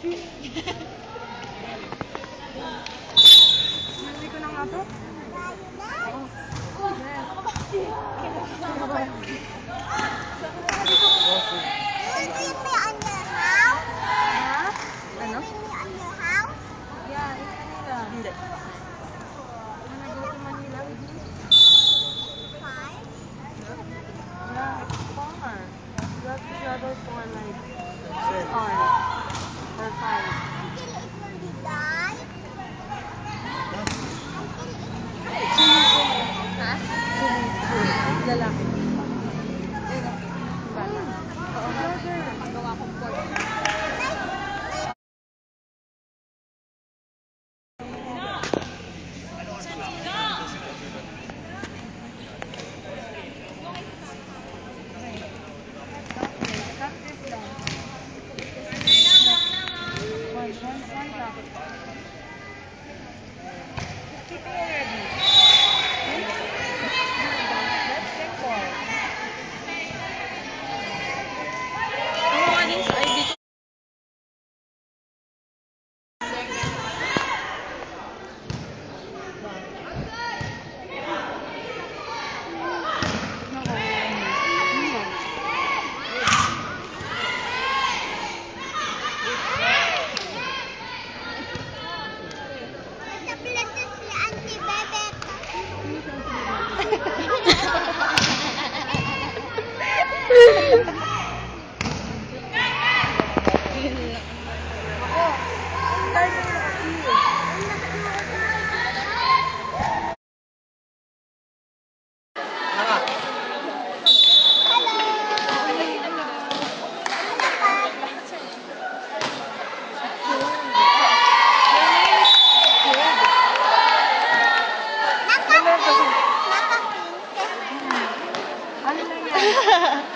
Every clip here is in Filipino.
Nandito ko na nga to. Ano? Yeah, in Manila. Hindi. Wanna go to Manila with me? Yeah, it's far. You have to travel for like 6 hours. Or 5. Lalaki. Oo, magawa kong pork.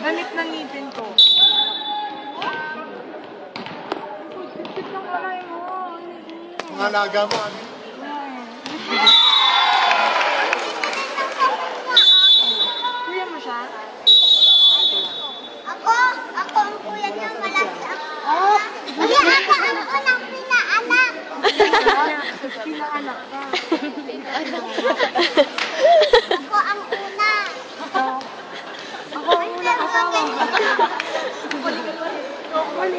Galit ng ngipin ko. Mga alaga mo, ano? Kuya mo siya? Ako ang kuya niya, malaki ako. Kuya, ako ang unang pinaanak. Pinaanak ka. Ako ang una. Ako ang unang asawa.